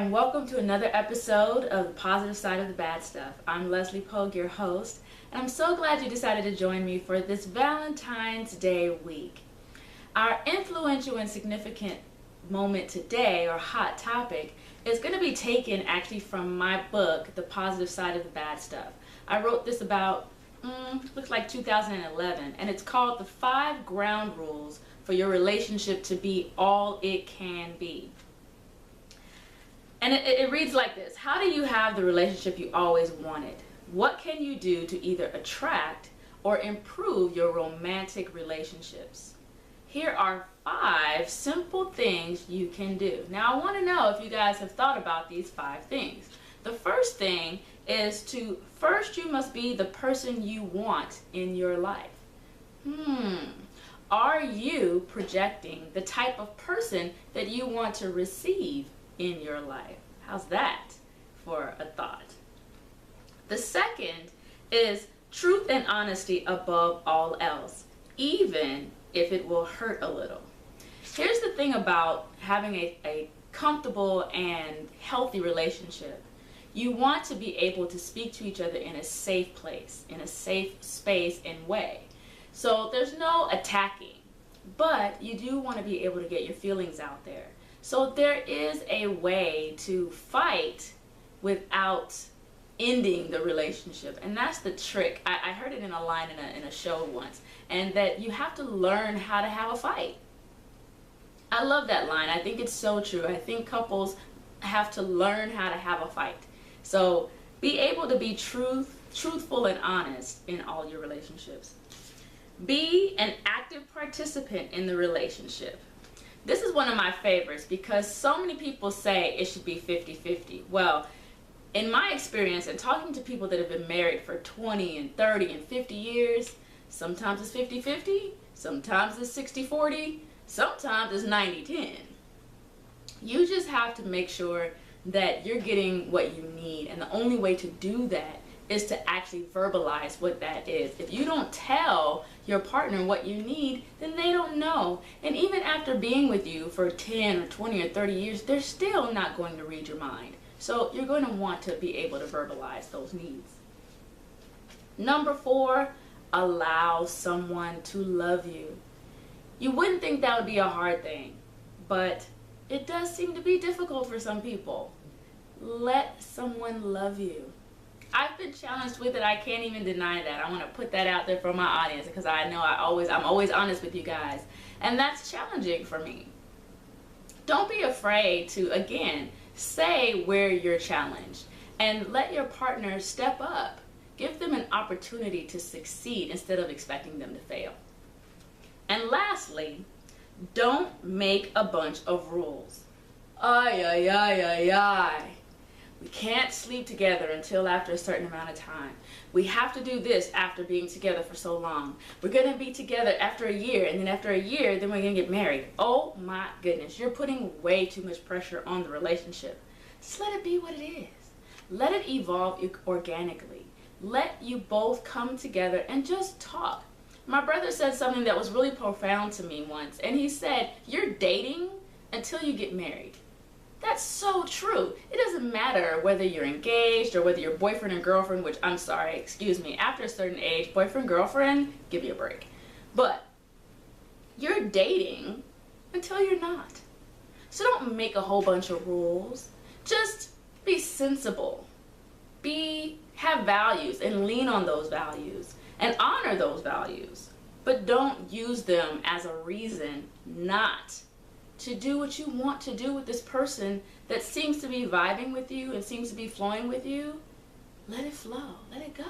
and welcome to another episode of The Positive Side of the Bad Stuff. I'm Leslie Pogue, your host, and I'm so glad you decided to join me for this Valentine's Day week. Our influential and significant moment today, or hot topic, is going to be taken actually from my book, The Positive Side of the Bad Stuff. I wrote this about, looks like 2011, and it's called The 5 Ground Rules for Your Relationship to Be All It Can Be. And it reads like this: how do you have the relationship you always wanted? What can you do to either attract or improve your romantic relationships? Here are 5 simple things you can do. Now, I want to know if you guys have thought about these 5 things. The first thing is first you must be the person you want in your life. Are you projecting the type of person that you want to receive in your life? How's that for a thought? The second is truth and honesty above all else, even if it will hurt a little. Here's the thing about having a comfortable and healthy relationship. You want to be able to speak to each other in a safe place, in a safe space and way. So there's no attacking, but you do want to be able to get your feelings out there. So there is a way to fight without ending the relationship, and that's the trick. I heard it in a line in a show once, and that you have to learn how to have a fight. I love that line. I think it's so true. I think couples have to learn how to have a fight. So be able to be truthful and honest in all your relationships. Be an active participant in the relationship. This is one of my favorites because so many people say it should be 50-50. Well, in my experience and talking to people that have been married for 20 and 30 and 50 years, sometimes it's 50-50, sometimes it's 60-40, sometimes it's 90-10. You just have to make sure that you're getting what you need, and the only way to do that is to actually verbalize what that is. If you don't tell your partner what you need, then they don't know. And even after being with you for 10 or 20 or 30 years, they're still not going to read your mind. So you're going to want to be able to verbalize those needs. Number 4, allow someone to love you. You wouldn't think that would be a hard thing, but it does seem to be difficult for some people. Let someone love you. I've been challenged with it. I can't even deny that. I want to put that out there for my audience because I know I'm always honest with you guys. And that's challenging for me. Don't be afraid to, again, say where you're challenged and let your partner step up. Give them an opportunity to succeed instead of expecting them to fail. And lastly, don't make a bunch of rules. We can't sleep together until after a certain amount of time. We have to do this after being together for so long. We're going to be together after a year, and then after a year, then we're going to get married. Oh my goodness, you're putting way too much pressure on the relationship. Just let it be what it is. Let it evolve organically. Let you both come together and just talk. My brother said something that was really profound to me once, and he said, you're dating until you get married. That's so true. It doesn't matter whether you're engaged or whether you're boyfriend and girlfriend, which I'm sorry, excuse me, after a certain age, boyfriend, girlfriend, give you a break. But you're dating until you're not. So don't make a whole bunch of rules. Just be sensible. Have values and lean on those values and honor those values. But don't use them as a reason not to do what you want to do with this person that seems to be vibing with you and seems to be flowing with you. Let it flow. Let it go.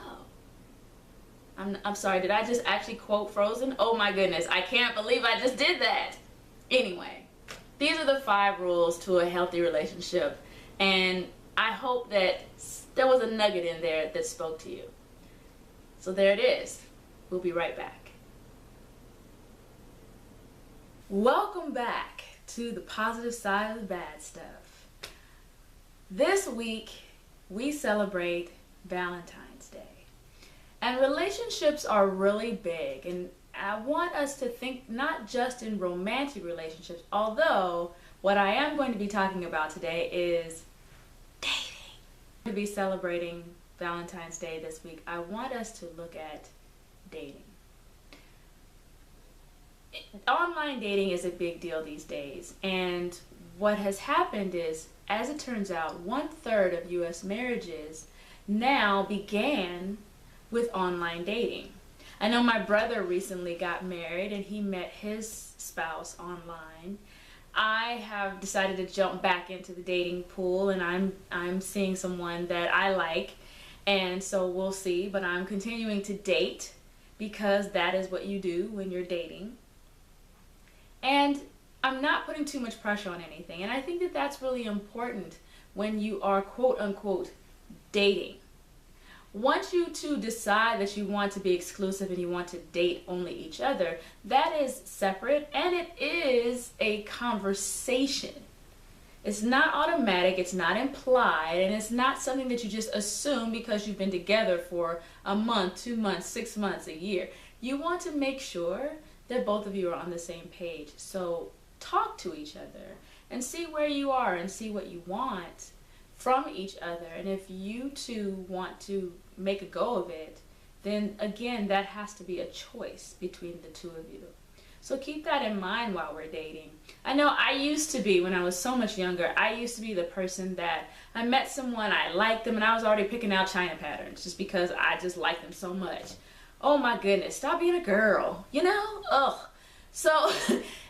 I'm sorry, did I just actually quote Frozen? Oh my goodness, I can't believe I just did that. Anyway, these are the 5 rules to a healthy relationship, and I hope that there was a nugget in there that spoke to you. So there it is. We'll be right back. Welcome back to the positive side of the bad stuff. This week we celebrate Valentine's Day, and relationships are really big, and I want us to think not just in romantic relationships, although what I am going to be talking about today is To be celebrating Valentine's Day this week, I want us to look at dating. Online dating is a big deal these days, and what has happened is, as it turns out, 1/3 of US marriages now began with online dating. I know my brother recently got married and he met his spouse online. I have decided to jump back into the dating pool, and I'm seeing someone that I like, and so we'll see, but I'm continuing to date because that is what you do when you're dating. And I'm not putting too much pressure on anything, and I think that that's really important when you are quote unquote dating. Once you two decide that you want to be exclusive and you want to date only each other, that is separate, and it is a conversation. It's not automatic, it's not implied, and it's not something that you just assume because you've been together for a month, 2 months, 6 months, a year. You want to make sure that both of you are on the same page. So talk to each other and see where you are and see what you want from each other. And if you two want to make a go of it, then again, that has to be a choice between the two of you. So keep that in mind while we're dating. I know I used to be, when I was so much younger, I used to be the person that I met someone, I liked them, and I was already picking out China patterns just because I just liked them so much. Oh my goodness, stop being a girl, you know? Ugh. So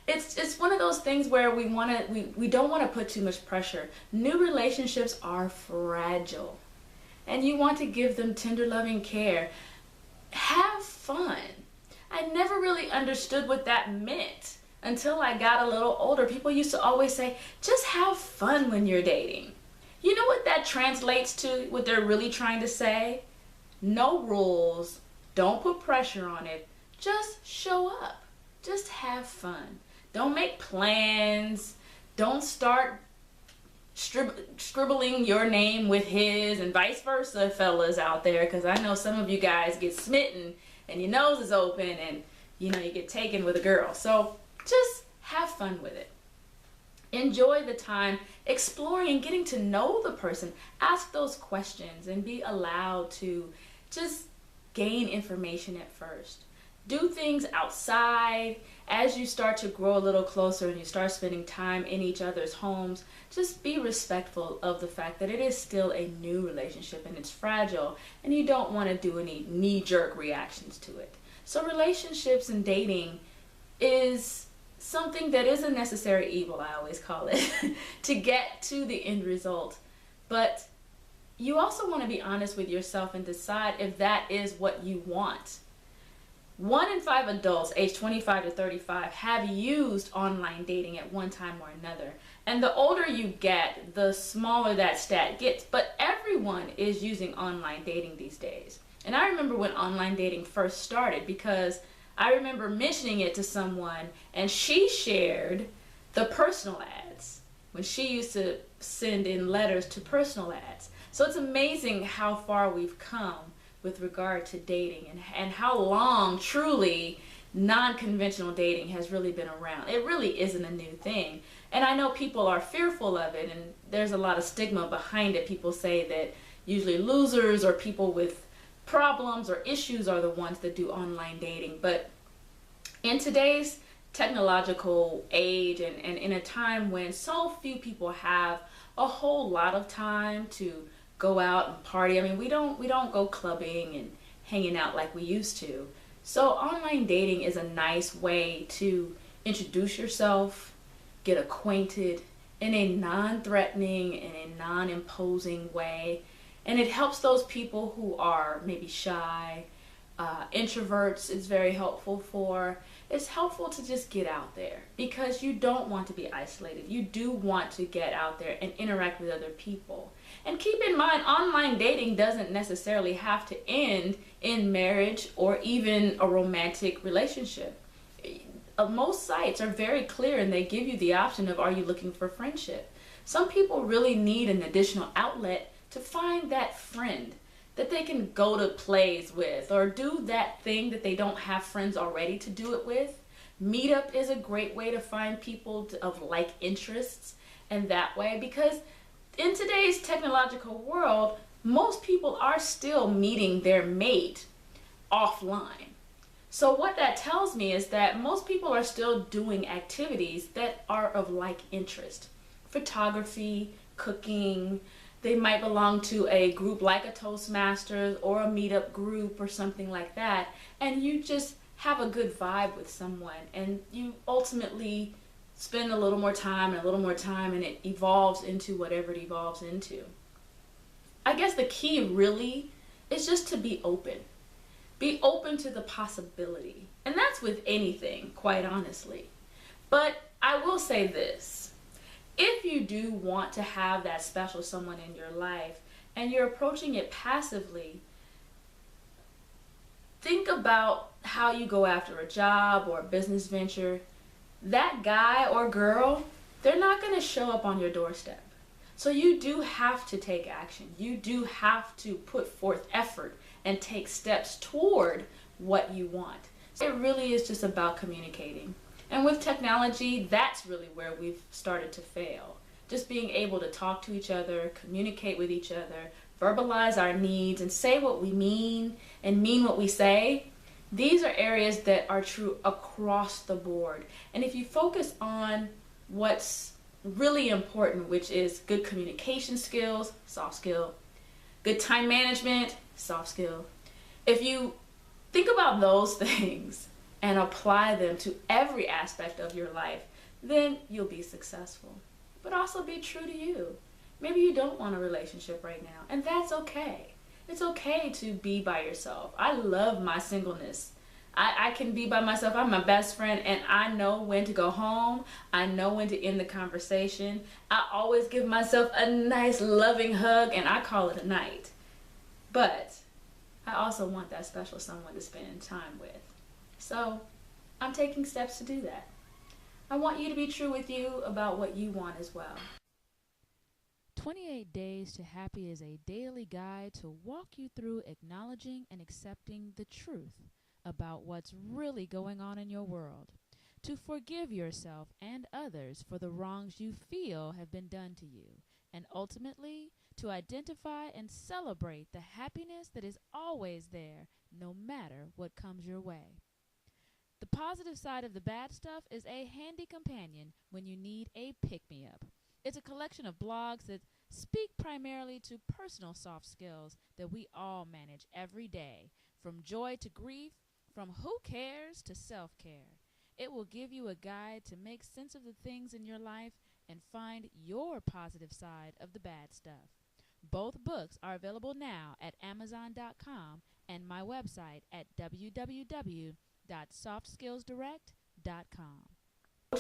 it's one of those things where we don't want to put too much pressure. New relationships are fragile, and you want to give them tender loving care. Have fun. I never really understood what that meant until I got a little older. People used to always say, just have fun when you're dating. You know what that translates to, what they're really trying to say? No rules, don't put pressure on it, just show up. Just have fun. Don't make plans. Don't start scribbling your name with his, and vice versa, fellas out there, because I know some of you guys get smitten and your nose is open and you get taken with a girl. So just have fun with it. Enjoy the time exploring and getting to know the person. Ask those questions and be allowed to just gain information at first. Do things outside. As you start to grow a little closer and you start spending time in each other's homes, just be respectful of the fact that it is still a new relationship and it's fragile, and you don't want to do any knee-jerk reactions to it. So relationships and dating is something that is a necessary evil, I always call it, to get to the end result. But you also want to be honest with yourself and decide if that is what you want. 1 in 5 adults aged 25 to 35 have used online dating at one time or another. And the older you get, the smaller that stat gets. But everyone is using online dating these days. And I remember when online dating first started, because I remember mentioning it to someone and she shared the personal ads when she used to send in letters to personal ads. So it's amazing how far we've come with regard to dating, and how long truly non-conventional dating has really been around. It really isn't a new thing. And I know people are fearful of it, and there's a lot of stigma behind it. People say that usually losers or people with problems or issues are the ones that do online dating. But in today's technological age, and in a time when so few people have a whole lot of time to go out and party. I mean, we don't go clubbing and hanging out like we used to. So online dating is a nice way to introduce yourself, get acquainted in a non-threatening and a non-imposing way. And it helps those people who are maybe shy, introverts. It's very helpful for. It's helpful to just get out there because you don't want to be isolated. You do want to get out there and interact with other people. And keep in mind, online dating doesn't necessarily have to end in marriage or even a romantic relationship. Most sites are very clear and they give you the option of, are you looking for friendship? Some people really need an additional outlet to find that friend that they can go to plays with, or do that thing that they don't have friends already to do it with. Meetup is a great way to find people of like interests, and that way, because in today's technological world, most people are still meeting their mate offline. So what that tells me is that most people are still doing activities that are of like interest. Photography, cooking, they might belong to a group like a Toastmasters or a meetup group or something like that, and you just have a good vibe with someone, and you ultimately spend a little more time and a little more time, and it evolves into whatever it evolves into. I guess the key really is just to be open. Be open to the possibility. And that's with anything, quite honestly. But I will say this. If you do want to have that special someone in your life and you're approaching it passively, think about how you go after a job or a business venture. That guy or girl, they're not going to show up on your doorstep. So you do have to take action. You do have to put forth effort and take steps toward what you want. So it really is just about communicating. And with technology, that's really where we've started to fail. Just being able to talk to each other, communicate with each other, verbalize our needs, and say what we mean and mean what we say. These are areas that are true across the board. And if you focus on what's really important, which is good communication skills, soft skill, good time management, soft skill. If you think about those things and apply them to every aspect of your life, then you'll be successful. But also be true to you. Maybe you don't want a relationship right now, and that's okay. It's okay to be by yourself. I love my singleness. I can be by myself. I'm my best friend, and I know when to go home. I know when to end the conversation. I always give myself a nice loving hug, and I call it a night. But I also want that special someone to spend time with. So I'm taking steps to do that. I want you to be true with you about what you want as well. 28 Days to Happy is a daily guide to walk you through acknowledging and accepting the truth about what's really going on in your world, to forgive yourself and others for the wrongs you feel have been done to you, and ultimately to identify and celebrate the happiness that is always there no matter what comes your way. The positive side of the bad stuff is a handy companion when you need a pick-me-up. It's a collection of blogs that speak primarily to personal soft skills that we all manage every day, from joy to grief, from who cares to self-care. It will give you a guide to make sense of the things in your life and find your positive side of the bad stuff. Both books are available now at Amazon.com and my website at www.softskillsdirect.com.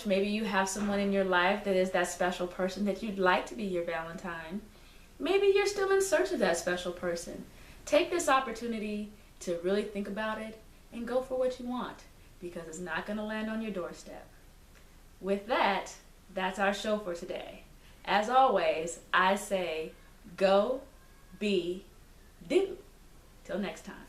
Maybe you have someone in your life that is that special person that you'd like to be your Valentine. Maybe you're still in search of that special person. Take this opportunity to really think about it and go for what you want, because it's not going to land on your doorstep. With that, that's our show for today. As always, I say go, be, do. Till next time.